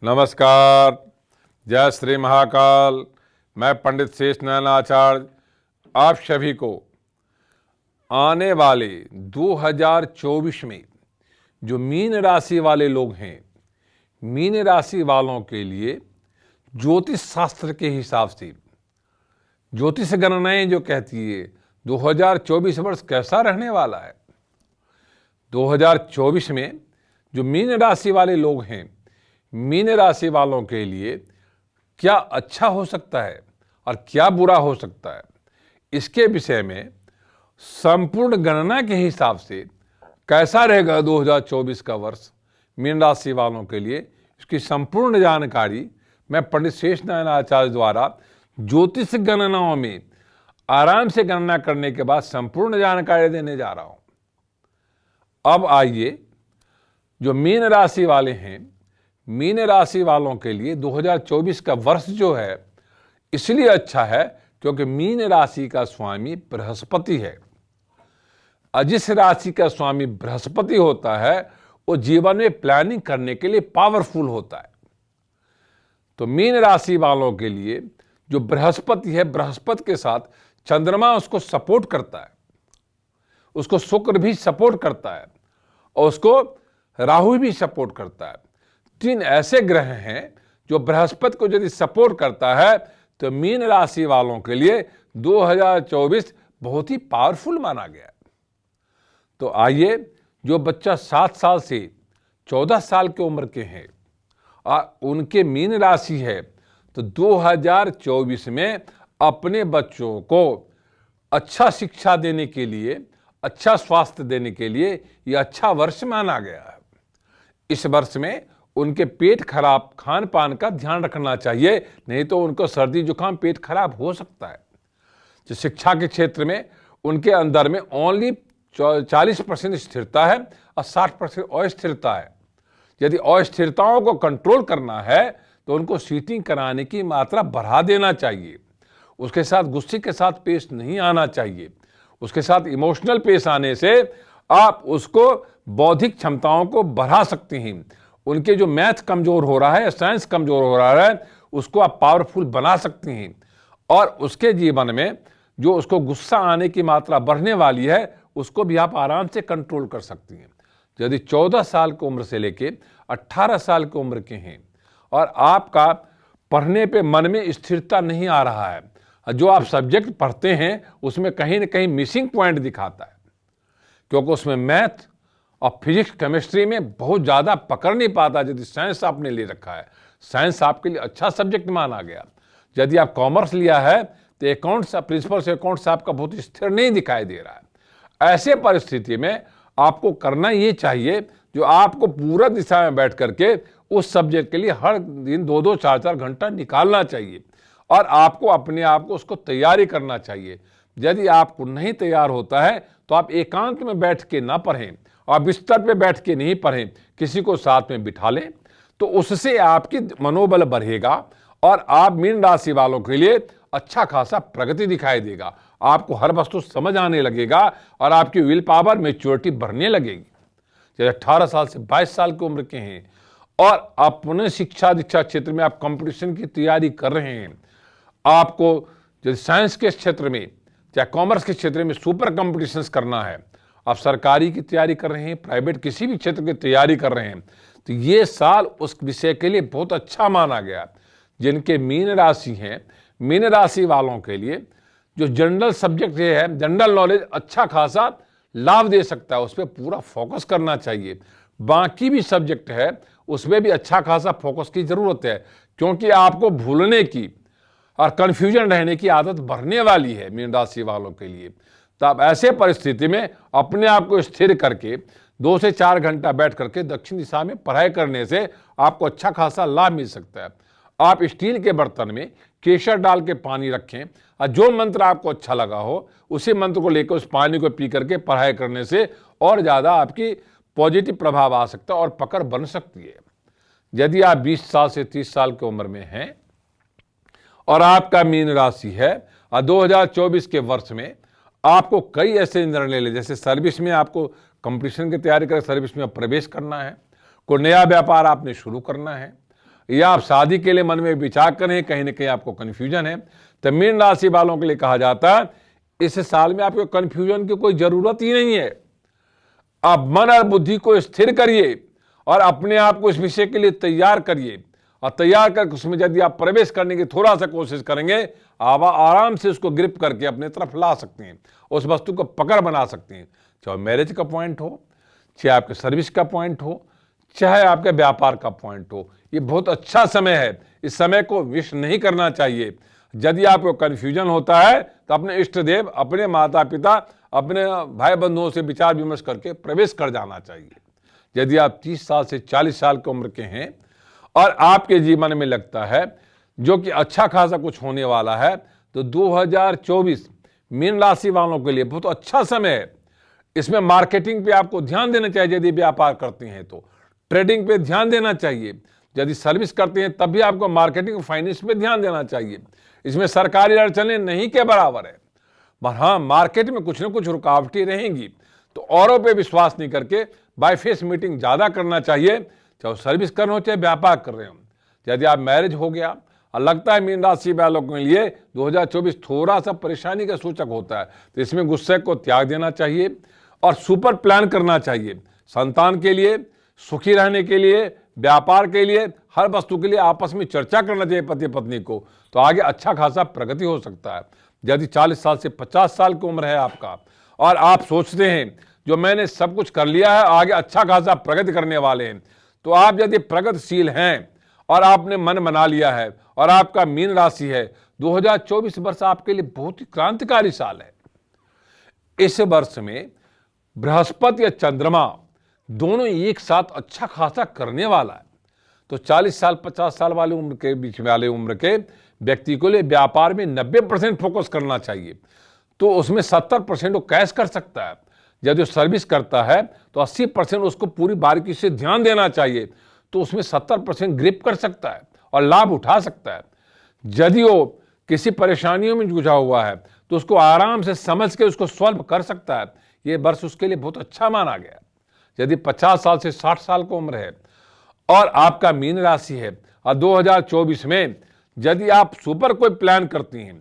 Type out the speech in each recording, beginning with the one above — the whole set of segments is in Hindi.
नमस्कार, जय श्री महाकाल। मैं पंडित शेष नारायण आचार्य आप सभी को आने वाले 2024 में जो मीन राशि वाले लोग हैं, मीन राशि वालों के लिए ज्योतिष शास्त्र के हिसाब से ज्योतिष गणनाएं जो कहती है 2024 वर्ष कैसा रहने वाला है। 2024 में जो मीन राशि वाले लोग हैं, मीन राशि वालों के लिए क्या अच्छा हो सकता है और क्या बुरा हो सकता है, इसके विषय में संपूर्ण गणना के हिसाब से कैसा रहेगा 2024 का वर्ष मीन राशि वालों के लिए, इसकी संपूर्ण जानकारी मैं पंडित शेष नारायण आचार्य द्वारा ज्योतिष गणनाओं में आराम से गणना करने के बाद संपूर्ण जानकारी देने जा रहा हूं। अब आइए, जो मीन राशि वाले हैं, मीन राशि वालों के लिए 2024 का वर्ष जो है इसलिए अच्छा है क्योंकि मीन राशि का स्वामी बृहस्पति है। जिस राशि का स्वामी बृहस्पति होता है वो जीवन में प्लानिंग करने के लिए पावरफुल होता है। तो मीन राशि वालों के लिए जो बृहस्पति है, बृहस्पति के साथ चंद्रमा उसको सपोर्ट करता है, उसको शुक्र भी सपोर्ट करता है और उसको राहु भी सपोर्ट करता है। तीन ऐसे ग्रह हैं जो बृहस्पति को यदि सपोर्ट करता है तो मीन राशि वालों के लिए 2024 बहुत ही पावरफुल माना गया है। तो आइए, जो बच्चा 7 साल से 14 साल की उम्र के हैं और उनके मीन राशि है, तो 2024 में अपने बच्चों को अच्छा शिक्षा देने के लिए, अच्छा स्वास्थ्य देने के लिए यह अच्छा वर्ष माना गया है। इस वर्ष में उनके पेट खराब खान पान का ध्यान रखना चाहिए, नहीं तो उनको सर्दी जुकाम पेट खराब हो सकता है। जो शिक्षा के क्षेत्र में उनके अंदर में ओनली 40% स्थिरता है और 60% अस्थिरता है। यदि अस्थिरताओं को कंट्रोल करना है तो उनको सीटिंग कराने की मात्रा बढ़ा देना चाहिए। उसके साथ गुस्से के साथ पेश नहीं आना चाहिए। उसके साथ इमोशनल पेश आने से आप उसको बौद्धिक क्षमताओं को बढ़ा सकते हैं। उनके जो मैथ कमजोर हो रहा है, साइंस कमजोर हो रहा है, उसको आप पावरफुल बना सकते हैं और उसके जीवन में जो उसको गुस्सा आने की मात्रा बढ़ने वाली है उसको भी आप आराम से कंट्रोल कर सकती हैं। यदि 14 साल की उम्र से लेके 18 साल की उम्र के हैं और आपका पढ़ने पे मन में स्थिरता नहीं आ रहा है, जो आप सब्जेक्ट पढ़ते हैं उसमें कहीं ना कहीं मिसिंग पॉइंट दिखाता है, क्योंकि उसमें मैथ और फिजिक्स केमिस्ट्री में बहुत ज़्यादा पकड़ नहीं पाता। यदि साइंस आपने ले रखा है, साइंस आपके लिए अच्छा सब्जेक्ट माना गया। यदि आप कॉमर्स लिया है तो अकाउंट्स, प्रिंसिपल अकाउंट्स आपका बहुत स्थिर नहीं दिखाई दे रहा है। ऐसे परिस्थिति में आपको करना ये चाहिए जो आपको पूरा दिशा में बैठ करके उस सब्जेक्ट के लिए हर दिन 2-2, 4-4 घंटा निकालना चाहिए और आपको अपने आप को उसको तैयारी करना चाहिए। यदि आपको नहीं तैयार होता है तो आप एकांत में बैठ के ना पढ़ें और बिस्तर पे बैठ के नहीं पढ़ें, किसी को साथ में बिठा लें, तो उससे आपकी मनोबल बढ़ेगा और आप मीन राशि वालों के लिए अच्छा खासा प्रगति दिखाई देगा। आपको हर वस्तु समझ आने लगेगा और आपकी विल पावर, मैच्योरिटी बढ़ने लगेगी। जैसे 18 साल से 22 साल की उम्र के हैं और अपने शिक्षा दीक्षा क्षेत्र में आप कंपटीशन की तैयारी कर रहे हैं, आपको जैसे साइंस के क्षेत्र में या कॉमर्स के क्षेत्र में सुपर कंपटीशंस करना है, आप सरकारी की तैयारी कर रहे हैं, प्राइवेट किसी भी क्षेत्र की तैयारी कर रहे हैं, तो ये साल उस विषय के लिए बहुत अच्छा माना गया। जिनके मीन राशि हैं, मीन राशि वालों के लिए जो जनरल सब्जेक्ट ये है, जनरल नॉलेज अच्छा खासा लाभ दे सकता है, उस पर पूरा फोकस करना चाहिए। बाकी भी सब्जेक्ट है उसमें भी अच्छा खासा फोकस की जरूरत है, क्योंकि आपको भूलने की और कन्फ्यूजन रहने की आदत बढ़ने वाली है मीन राशि वालों के लिए। तो आप ऐसे परिस्थिति में अपने आप को स्थिर करके 2 से 4 घंटा बैठ करके दक्षिण दिशा में पढ़ाई करने से आपको अच्छा खासा लाभ मिल सकता है। आप स्टील के बर्तन में केसर डाल के पानी रखें और जो मंत्र आपको अच्छा लगा हो उसी मंत्र को लेकर उस पानी को पी करके पढ़ाई करने से और ज़्यादा आपकी पॉजिटिव प्रभाव आ सकता है और पकड़ बन सकती है। यदि आप 20 साल से 30 साल की उम्र में हैं और आपका मीन राशि है और 2024 के वर्ष में आपको कई ऐसे निर्णय ले, जैसे सर्विस में आपको कंपटीशन की तैयारी कर सर्विस में प्रवेश करना है, कोई नया व्यापार आपने शुरू करना है, या आप शादी के लिए मन में विचार करें, कहीं ना कहीं आपको कन्फ्यूजन है, तो मीन राशि वालों के लिए कहा जाता है इस साल में आपको कन्फ्यूजन की कोई जरूरत ही नहीं है। आप मन और बुद्धि को स्थिर करिए और अपने आप को इस विषय के लिए तैयार करिए, और तैयार करके उसमें यदि आप प्रवेश करने की थोड़ा सा कोशिश करेंगे, आप आराम से उसको ग्रिप करके अपने तरफ ला सकते हैं, उस वस्तु को पकड़ बना सकते हैं। चाहे मैरिज का पॉइंट हो, चाहे आपके सर्विस का पॉइंट हो, चाहे आपके व्यापार का पॉइंट हो, ये बहुत अच्छा समय है। इस समय को विश नहीं करना चाहिए। यदि आपको कन्फ्यूजन होता है तो अपने इष्ट देव, अपने माता पिता, अपने भाई बंधुओं से विचार विमर्श करके प्रवेश कर जाना चाहिए। यदि आप 30 साल से 40 साल की उम्र के हैं और आपके जीवन में लगता है जो कि अच्छा खासा कुछ होने वाला है, तो 2024 मीन राशि वालों के लिए बहुत अच्छा समय है। इसमें मार्केटिंग पे आपको ध्यान देना चाहिए। यदि व्यापार करते हैं तो ट्रेडिंग पे ध्यान देना चाहिए। यदि सर्विस करते हैं तब भी आपको मार्केटिंग फाइनेंस पे ध्यान देना चाहिए। इसमें सरकारी अड़चनें नहीं के बराबर है, पर हाँ मार्केट में कुछ न कुछ रुकावटें रहेंगी, तो औरों पे विश्वास नहीं करके बाय फेस मीटिंग ज़्यादा करना चाहिए, चाहे सर्विस कर रहे हो चाहे व्यापार कर रहे हो। यदि आप मैरिज हो गया और लगता है मीन राशि वालों के लिए 2024 थोड़ा सा परेशानी का सूचक होता है, तो इसमें गुस्से को त्याग देना चाहिए और सुपर प्लान करना चाहिए। संतान के लिए, सुखी रहने के लिए, व्यापार के लिए, हर वस्तु के लिए आपस में चर्चा करना चाहिए पति पत्नी को, तो आगे अच्छा खासा प्रगति हो सकता है। यदि 40 साल से 50 साल की उम्र है आपका और आप सोचते हैं जो मैंने सब कुछ कर लिया है, आगे अच्छा खासा प्रगति करने वाले हैं, तो आप यदि प्रगतिशील हैं और आपने मन बना लिया है और आपका मीन राशि है, 2024 वर्ष आपके लिए बहुत ही क्रांतिकारी साल है। इस वर्ष में बृहस्पति या चंद्रमा दोनों एक साथ अच्छा खासा करने वाला है, तो 40 साल 50 साल वाले उम्र के बीच वाले उम्र के व्यक्ति को लिए व्यापार में 90% फोकस करना चाहिए, तो उसमें 70% वो कैश कर सकता है। यदि वो सर्विस करता है तो 80% उसको पूरी बारीकी से ध्यान देना चाहिए, तो उसमें 70% ग्रिप कर सकता है और लाभ उठा सकता है। यदि वो किसी परेशानियों में जुझा हुआ है तो उसको आराम से समझ के उसको सॉल्व कर सकता है। ये वर्ष उसके लिए बहुत अच्छा माना गया। यदि 50 साल से 60 साल की उम्र है और आपका मीन राशि है और 2024 में यदि आप सुपर कोई प्लान करती हैं,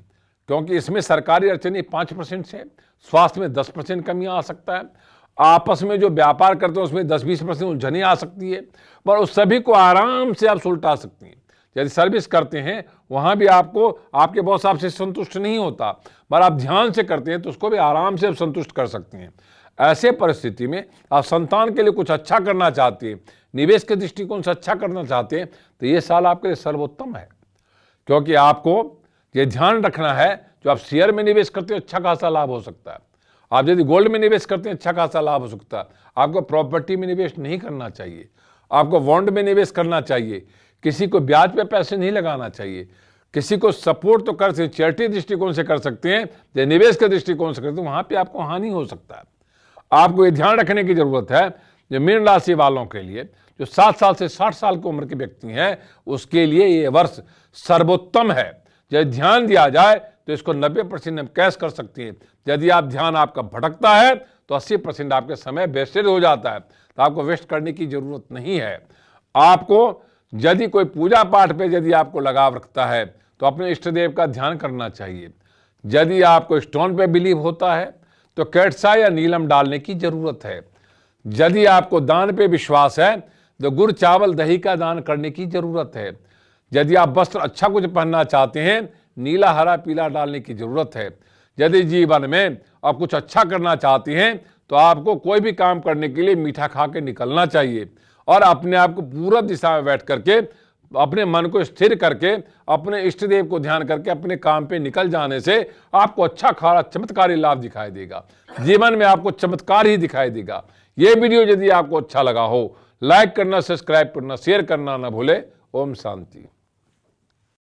क्योंकि इसमें सरकारी अड़चनें 5% से, स्वास्थ्य में 10% कमी आ सकता है, आपस में जो व्यापार करते हैं उसमें 10-20% उलझने आ सकती है, पर उस सभी को आराम से आप सुलटा सकती हैं। यदि सर्विस करते हैं वहाँ भी आपको आपके बॉस आपसे संतुष्ट नहीं होता, पर आप ध्यान से करते हैं तो उसको भी आराम से आप संतुष्ट कर सकते हैं। ऐसे परिस्थिति में आप संतान के लिए कुछ अच्छा करना चाहते हैं, निवेश के दृष्टिकोण से अच्छा करना चाहते हैं, तो ये साल आपके लिए सर्वोत्तम है। क्योंकि आपको ये ध्यान रखना है, जो आप शेयर में निवेश करते हैं अच्छा खासा लाभ हो सकता है। आप यदि गोल्ड में निवेश करते हैं अच्छा खासा लाभ हो सकता है। आपको प्रॉपर्टी में निवेश नहीं करना चाहिए, आपको बॉन्ड में निवेश करना चाहिए। किसी को ब्याज पे पैसे नहीं लगाना चाहिए। किसी को सपोर्ट तो कर सकते, चैरिटी दृष्टिकोण से कर सकते हैं, जो निवेश के दृष्टिकोण से करते हैं वहाँ पे आपको हानि हो सकता है। आपको ये ध्यान रखने की जरूरत है, जो मीन राशि वालों के लिए जो 7 साल से 60 साल की उम्र के व्यक्ति हैं, उसके लिए ये वर्ष सर्वोत्तम है। यदि ध्यान दिया जाए तो इसको 90% हम कैश कर सकते हैं। यदि आप ध्यान आपका भटकता है तो 80% आपके समय वेस्टेज हो जाता है, तो आपको वेस्ट करने की जरूरत नहीं है। आपको यदि कोई पूजा पाठ पे यदि आपको लगाव रखता है तो अपने इष्ट देव का ध्यान करना चाहिए। यदि आपको स्टोन पे बिलीव होता है तो कैटसा या नीलम डालने की जरूरत है। यदि आपको दान पे विश्वास है तो गुड़ चावल दही का दान करने की जरूरत है। यदि आप वस्त्र अच्छा कुछ पहनना चाहते हैं, नीला हरा पीला डालने की जरूरत है। यदि जीवन में आप कुछ अच्छा करना चाहते हैं तो आपको कोई भी काम करने के लिए मीठा खा के निकलना चाहिए और अपने आप को पूरब दिशा में बैठ करके अपने मन को स्थिर करके अपने इष्ट देव को ध्यान करके अपने काम पे निकल जाने से आपको अच्छा खासा चमत्कारी लाभ दिखाई देगा। जीवन में आपको चमत्कार ही दिखाई देगा। ये वीडियो यदि आपको अच्छा लगा हो, लाइक करना, सब्सक्राइब करना, शेयर करना ना भूले। ओम शांति।